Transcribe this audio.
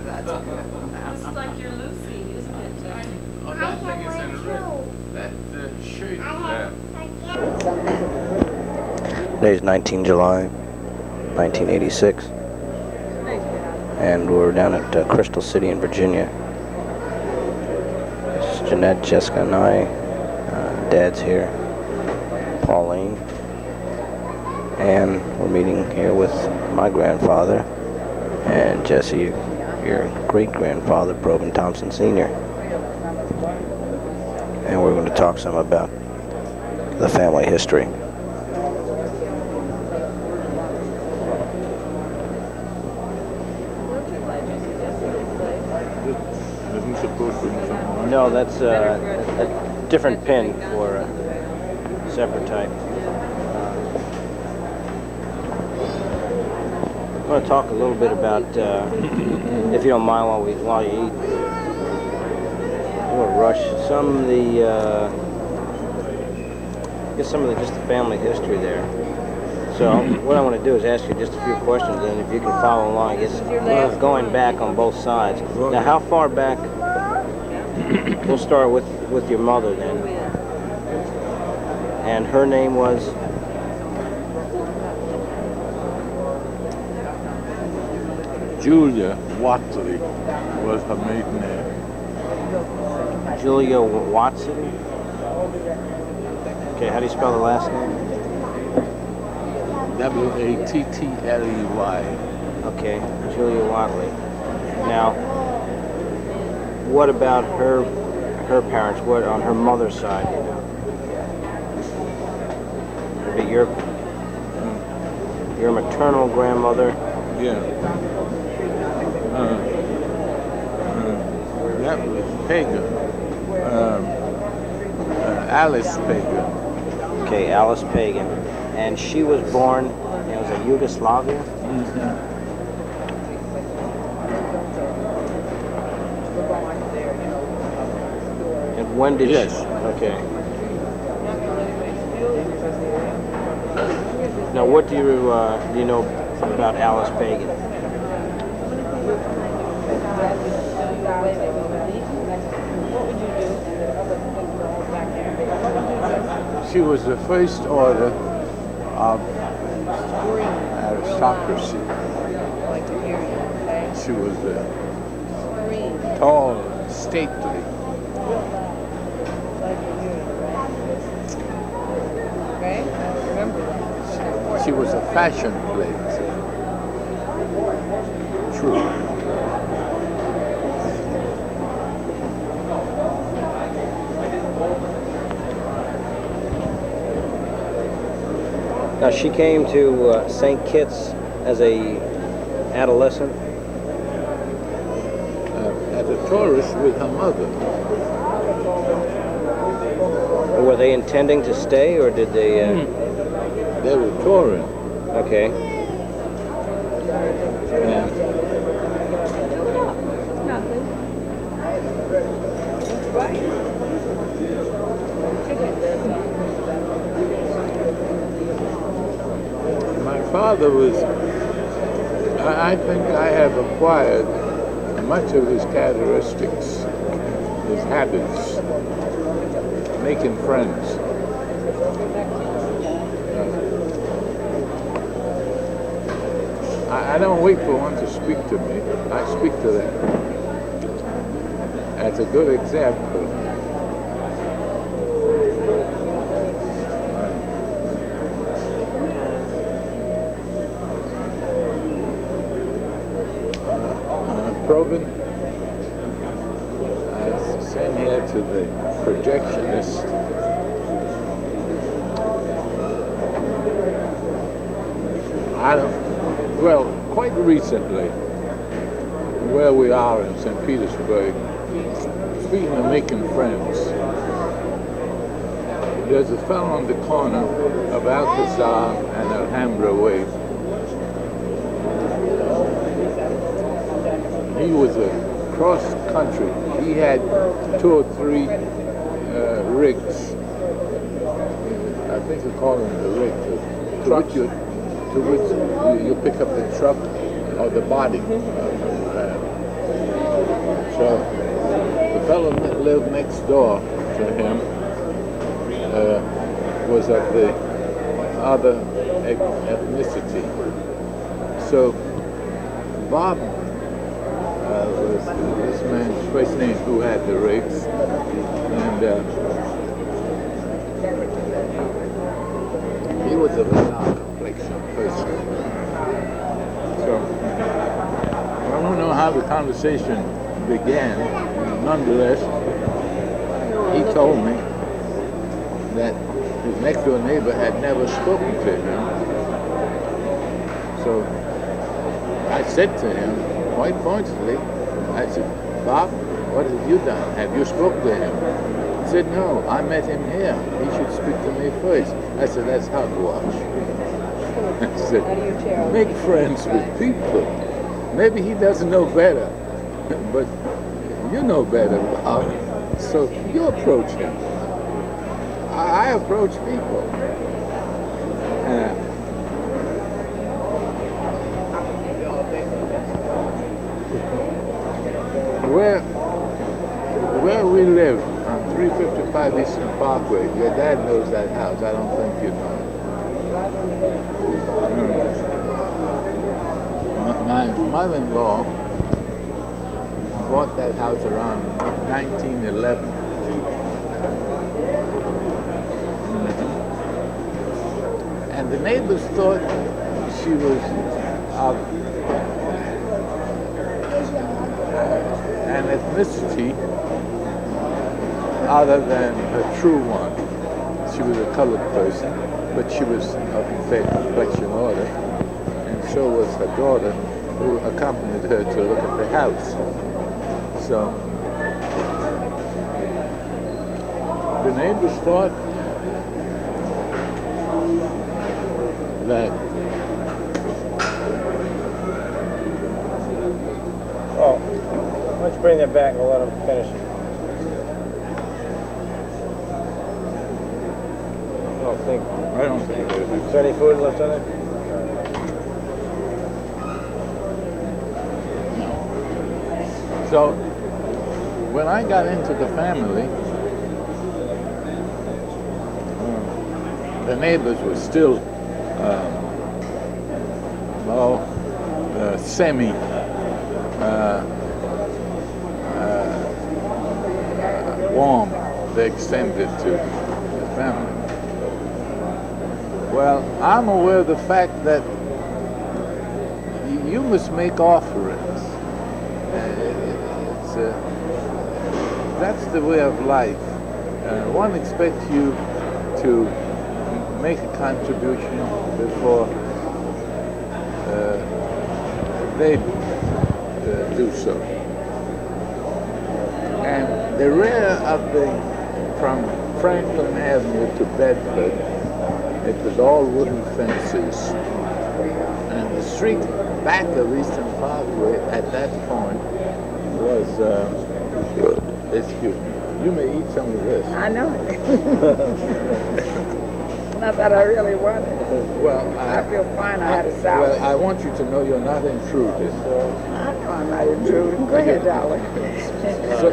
that's good. This is like your Lucy, isn't it, Jackie? Oh, that thing is in red. That shirt there. Today's 19 July, 1986. And we're down at Crystal City in Virginia. It's Jeanette, Jessica, and I. Dad's here. Pauline. And we're meeting here with my grandfather and Jesse, your great-grandfather, Probyn Thompson Sr. And we're going to talk some about the family history. No, that's a different pin for a separate type. I want to talk a little bit about, if you don't mind, while you eat. We'll rush some of the, just the family history there. So what I want to do is ask you just a few questions, and if you can follow along, it's going back on both sides. Now, how far back? We'll start with your mother then. And her name was? Julia Watley was her maiden name. Julia Watson? Okay, how do you spell the last name? Wattley. Okay, Julia Watley. Now, what about her parents? What on her mother's side, you know? Would be your maternal grandmother? Yeah. That was Pagan. Alice Pagan. Okay, Alice Pagan. And she was born, it was in Yugoslavia? Mm-hmm. And when did yes. she? Okay. Now, what do you know about Alice Pagan? She was the first order of aristocracy. She was tall and stately. She was a fashion plate. True. Now, she came to St. Kitts as a adolescent? As a tourist with her mother. Were they intending to stay, or did they... They were touring. Okay. Yeah. My father was, I think I have acquired much of his characteristics, his habits, making friends. I don't wait for one to speak to me. I speak to them. That's a good example. Probyn, I sent here to the projectionist. Well, quite recently, where we are in St. Petersburg, speaking of making friends, there's a fellow on the corner of Alcazar and Alhambra Way. He was a cross-country. He had 2 or 3 rigs. I think they call them the rig. To which you pick up the truck or the body. So the fellow that lived next door to him was of the other ethnicity. So Bob was this man's first name who had the rigs, and he was a very dark complexion person. So I don't know how the conversation began. Nonetheless, he told me that his next door neighbor had never spoken to him. So I said to him, quite pointedly, I said, Bob, what have you done? Have you spoken to him? He said, no, I met him here. He should speak to me first. I said, that's hogwash. I said, make friends with people. Maybe he doesn't know better, but you know better, Bob. So you approach him. I approach people. Where we live on 355 Eastern Parkway, your dad knows that house. I don't think you know it. My mother-in-law bought that house around 1911. And the neighbors thought she was of an ethnicity other than her true one. She was a colored person, but she was of fair complexion order, and so was her daughter, who accompanied her to look at the house. So the neighbors thought that let's bring it back and we'll let them finish it. I don't think it is. Is there any food left on it? No. So when I got into the family, the neighbors were still semi warm. They extended to the family. Well, I'm aware of the fact that you must make offerings. That's the way of life. One expects you to make a contribution before they do so. And the rear of from Franklin Avenue to Bedford, it was all wooden fences. And the street back of Eastern Parkway at that point was, excuse me, you may eat some of this. I know it. Not that I really want it. Well, I feel fine. I had a salad. Well, I want you to know you're not intruding. I know I'm not intruding. Go ahead, darling. So,